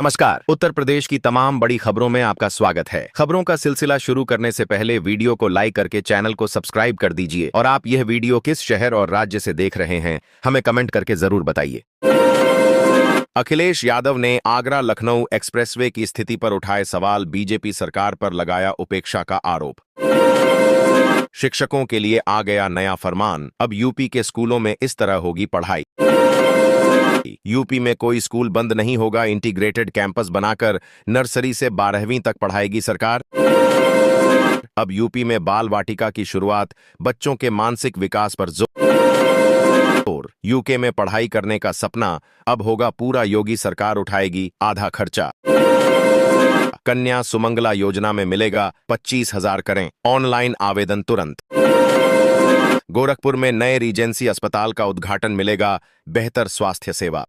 नमस्कार। उत्तर प्रदेश की तमाम बड़ी खबरों में आपका स्वागत है। खबरों का सिलसिला शुरू करने से पहले वीडियो को लाइक करके चैनल को सब्सक्राइब कर दीजिए और आप यह वीडियो किस शहर और राज्य से देख रहे हैं हमें कमेंट करके जरूर बताइए। अखिलेश यादव ने आगरा लखनऊ एक्सप्रेसवे की स्थिति पर उठाए सवाल, बीजेपी सरकार पर लगाया उपेक्षा का आरोप। शिक्षकों के लिए आ गया नया फरमान, अब यूपी के स्कूलों में इस तरह होगी पढ़ाई। यूपी में कोई स्कूल बंद नहीं होगा, इंटीग्रेटेड कैंपस बनाकर नर्सरी से 12वीं तक पढ़ाएगी सरकार। अब यूपी में बाल वाटिका की शुरुआत, बच्चों के मानसिक विकास पर जोर। यूके में पढ़ाई करने का सपना अब होगा पूरा, योगी सरकार उठाएगी आधा खर्चा। कन्या सुमंगला योजना में मिलेगा 25,000, करें ऑनलाइन आवेदन तुरंत। गोरखपुर में नए रीजेंसी अस्पताल का उद्घाटन, मिलेगा बेहतर स्वास्थ्य सेवा।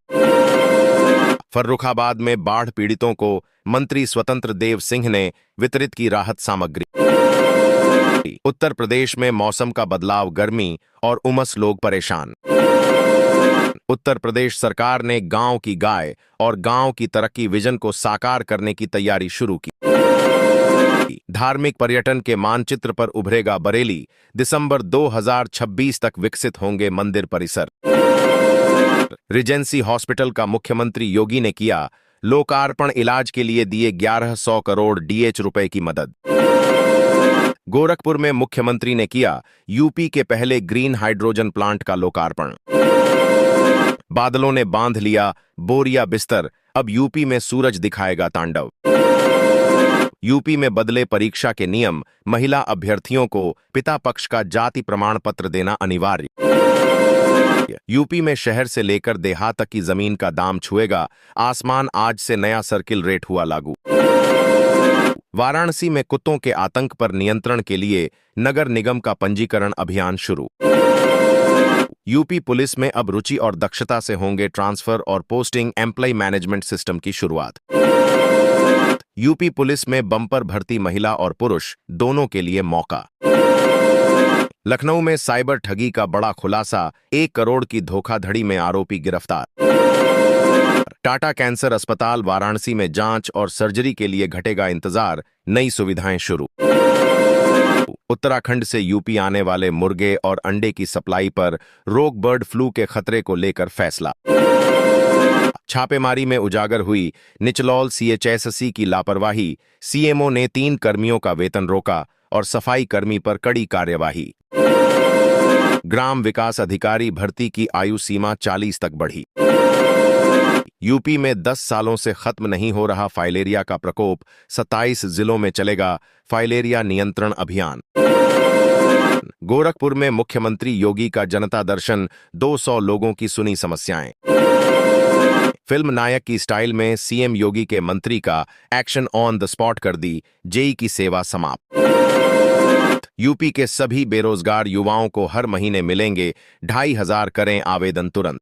फर्रुखाबाद में बाढ़ पीड़ितों को मंत्री स्वतंत्र देव सिंह ने वितरित की राहत सामग्री। उत्तर प्रदेश में मौसम का बदलाव, गर्मी और उमस, लोग परेशान। उत्तर प्रदेश सरकार ने गांव की गाय और गांव की तरक्की विजन को साकार करने की तैयारी शुरू की। धार्मिक पर्यटन के मानचित्र पर उभरेगा बरेली, दिसंबर 2026 तक विकसित होंगे मंदिर परिसर। रीजेंसी हॉस्पिटल का मुख्यमंत्री योगी ने किया लोकार्पण, इलाज के लिए दिए 1100 करोड़ DH रुपए की मदद। गोरखपुर में मुख्यमंत्री ने किया यूपी के पहले ग्रीन हाइड्रोजन प्लांट का लोकार्पण। बादलों ने बांध लिया बोरिया बिस्तर, अब यूपी में सूरज दिखाएगा तांडव। यूपी में बदले परीक्षा के नियम, महिला अभ्यर्थियों को पिता पक्ष का जाति प्रमाण पत्र देना अनिवार्य। यूपी में शहर से लेकर देहात तक की जमीन का दाम छुएगा आसमान, आज से नया सर्किल रेट हुआ लागू। वाराणसी में कुत्तों के आतंक पर नियंत्रण के लिए नगर निगम का पंजीकरण अभियान शुरू। यूपी पुलिस में अब रुचि और दक्षता से होंगे ट्रांसफर और पोस्टिंग, एम्प्लॉय मैनेजमेंट सिस्टम की शुरुआत। यूपी पुलिस में बम्पर भर्ती, महिला और पुरुष दोनों के लिए मौका। लखनऊ में साइबर ठगी का बड़ा खुलासा, 1 करोड़ की धोखाधड़ी में आरोपी गिरफ्तार। टाटा कैंसर अस्पताल वाराणसी में जांच और सर्जरी के लिए घटेगा इंतजार, नई सुविधाएं शुरू। उत्तराखंड से यूपी आने वाले मुर्गे और अंडे की सप्लाई पर रोक, बर्ड फ्लू के खतरे को लेकर फैसला। छापेमारी में उजागर हुई निचलौल CHSC की लापरवाही, CMO ने 3 कर्मियों का वेतन रोका और सफाई कर्मी पर कड़ी कार्यवाही। ग्राम विकास अधिकारी भर्ती की आयु सीमा 40 तक बढ़ी। यूपी में 10 सालों से खत्म नहीं हो रहा फाइलेरिया का प्रकोप, 27 जिलों में चलेगा फाइलेरिया नियंत्रण अभियान। गोरखपुर में मुख्यमंत्री योगी का जनता दर्शन, 200 लोगों की सुनी समस्याएं। फिल्म नायक की स्टाइल में CM योगी के मंत्री का एक्शन, ऑन द स्पॉट कर दी जेई की सेवा समाप्त। यूपी के सभी बेरोजगार युवाओं को हर महीने मिलेंगे 2,500, करें आवेदन तुरंत।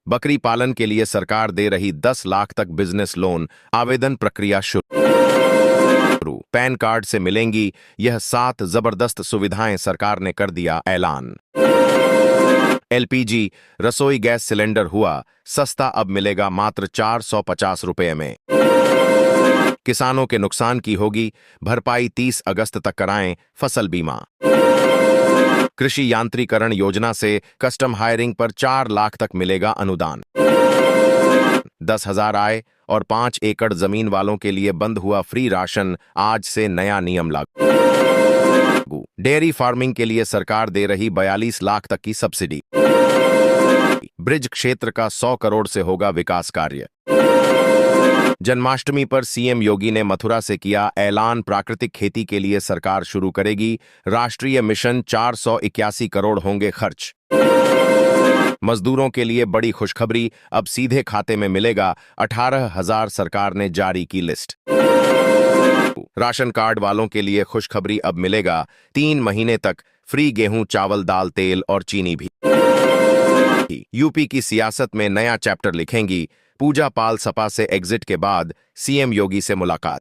बकरी पालन के लिए सरकार दे रही 10 लाख तक बिजनेस लोन, आवेदन प्रक्रिया शुरू। पैन कार्ड से मिलेंगी यह 7 जबरदस्त सुविधाएं, सरकार ने कर दिया ऐलान। LPG रसोई गैस सिलेंडर हुआ सस्ता, अब मिलेगा मात्र 450 रुपए में। किसानों के नुकसान की होगी भरपाई, 30 अगस्त तक कराएं फसल बीमा। कृषि यांत्रिकरण योजना से कस्टम हायरिंग पर 4 लाख तक मिलेगा अनुदान। 10,000 आय और 5 एकड़ जमीन वालों के लिए बंद हुआ फ्री राशन, आज से नया नियम लागू। डेयरी फार्मिंग के लिए सरकार दे रही 42 लाख तक की सब्सिडी। ब्रिज क्षेत्र का 100 करोड़ से होगा विकास कार्य। जन्माष्टमी पर CM योगी ने मथुरा से किया ऐलान, प्राकृतिक खेती के लिए सरकार शुरू करेगी राष्ट्रीय मिशन, 481 करोड़ होंगे खर्च। मजदूरों के लिए बड़ी खुशखबरी, अब सीधे खाते में मिलेगा 18,000, सरकार ने जारी की लिस्ट। राशन कार्ड वालों के लिए खुशखबरी, अब मिलेगा 3 महीने तक फ्री गेहूं, चावल, दाल, तेल और चीनी भी। यूपी की सियासत में नया चैप्टर लिखेंगी पूजा पाल, सपा से एग्जिट के बाद CM योगी से मुलाकात।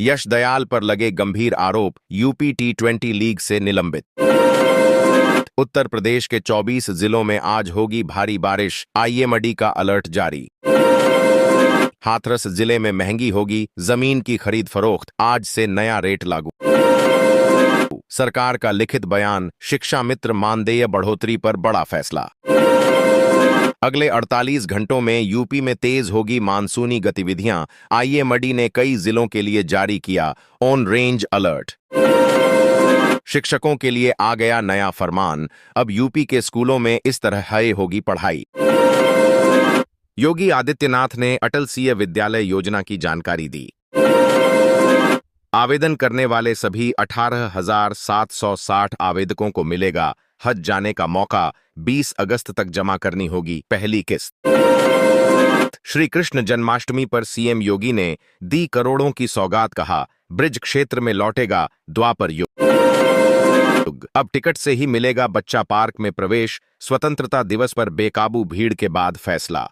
यश दयाल पर लगे गंभीर आरोप, यूपी T20 लीग से निलंबित। उत्तर प्रदेश के 24 जिलों में आज होगी भारी बारिश, IMD का अलर्ट जारी। हाथरस जिले में महंगी होगी जमीन की खरीद फरोख्त, आज से नया रेट लागू। सरकार का लिखित बयान, शिक्षा मित्र मानदेय बढ़ोतरी पर बड़ा फैसला। अगले 48 घंटों में यूपी में तेज होगी मानसूनी गतिविधियां, आईएमडी ने कई जिलों के लिए जारी किया ऑन रेंज अलर्ट। शिक्षकों के लिए आ गया नया फरमान, अब यूपी के स्कूलों में इस तरह होगी पढ़ाई। योगी आदित्यनाथ ने अटल सीय विद्यालय योजना की जानकारी दी। आवेदन करने वाले सभी 18,760 आवेदकों को मिलेगा हज जाने का मौका, 20 अगस्त तक जमा करनी होगी पहली किस्त। श्री कृष्ण जन्माष्टमी पर सीएम योगी ने दी करोड़ों की सौगात, कहा ब्रिज क्षेत्र में लौटेगा द्वापर युग। अब टिकट से ही मिलेगा बच्चा पार्क में प्रवेश, स्वतंत्रता दिवस पर बेकाबू भीड़ के बाद फैसला।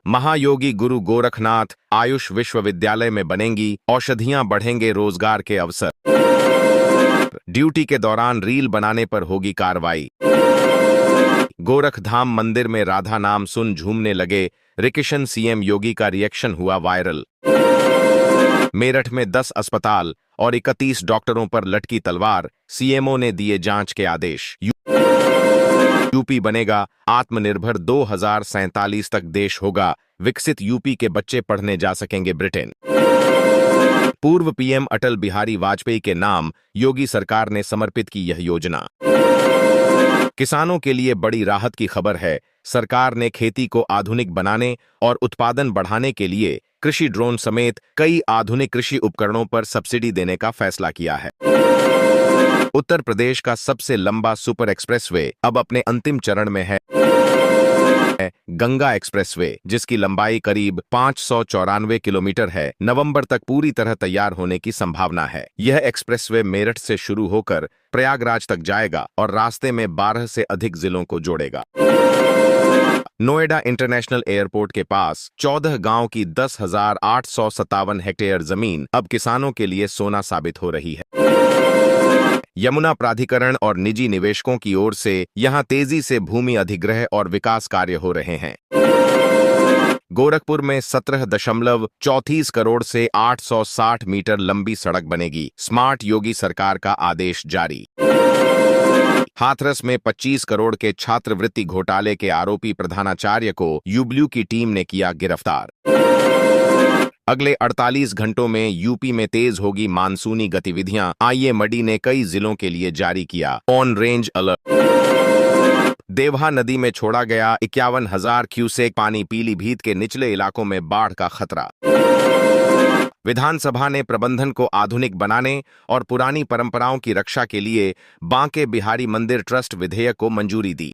महायोगी गुरु गोरखनाथ आयुष विश्वविद्यालय में बनेंगी औषधियां, बढ़ेंगे रोजगार के अवसर। ड्यूटी के दौरान रील बनाने पर होगी कार्रवाई। गोरखधाम मंदिर में राधा नाम सुन झूमने लगे रिकिशन, सीएम योगी का रिएक्शन हुआ वायरल। मेरठ में 10 अस्पताल और 31 डॉक्टरों पर लटकी तलवार, सीएमओ ने दिए जांच के आदेश। यूपी बनेगा आत्मनिर्भर, 2047 तक देश होगा विकसित, यूपी के बच्चे पढ़ने जा सकेंगे ब्रिटेन। पूर्व पीएम अटल बिहारी वाजपेयी के नाम योगी सरकार ने समर्पित की यह योजना। किसानों के लिए बड़ी राहत की खबर है, सरकार ने खेती को आधुनिक बनाने और उत्पादन बढ़ाने के लिए कृषि ड्रोन समेत कई आधुनिक कृषि उपकरणों पर सब्सिडी देने का फैसला किया है। उत्तर प्रदेश का सबसे लंबा सुपर एक्सप्रेसवे अब अपने अंतिम चरण में है, गंगा एक्सप्रेसवे, जिसकी लंबाई करीब 594 किलोमीटर है, नवंबर तक पूरी तरह तैयार होने की संभावना है। यह एक्सप्रेसवे मेरठ से शुरू होकर प्रयागराज तक जाएगा और रास्ते में 12 से अधिक जिलों को जोड़ेगा। नोएडा इंटरनेशनल एयरपोर्ट के पास 14 गांव की 10,857 हेक्टेयर जमीन अब किसानों के लिए सोना साबित हो रही है। यमुना प्राधिकरण और निजी निवेशकों की ओर से यहां तेजी से भूमि अधिग्रह और विकास कार्य हो रहे हैं। गोरखपुर में 17.34 करोड़ से 860 मीटर लंबी सड़क बनेगी, स्मार्ट योगी सरकार का आदेश जारी। हाथरस में 25 करोड़ के छात्रवृत्ति घोटाले के आरोपी प्रधानाचार्य को यूब्ल्यू की टीम ने किया गिरफ्तार। अगले 48 घंटों में यूपी में तेज होगी मानसूनी गतिविधियां, आईएमडी ने कई जिलों के लिए जारी किया ऑन रेंज अलर्ट। देवहा नदी में छोड़ा गया 51,000 क्यूसेक पानी, पीलीभीत के निचले इलाकों में बाढ़ का खतरा। विधानसभा ने प्रबंधन को आधुनिक बनाने और पुरानी परंपराओं की रक्षा के लिए बांके बिहारी मंदिर ट्रस्ट विधेयक को मंजूरी दी।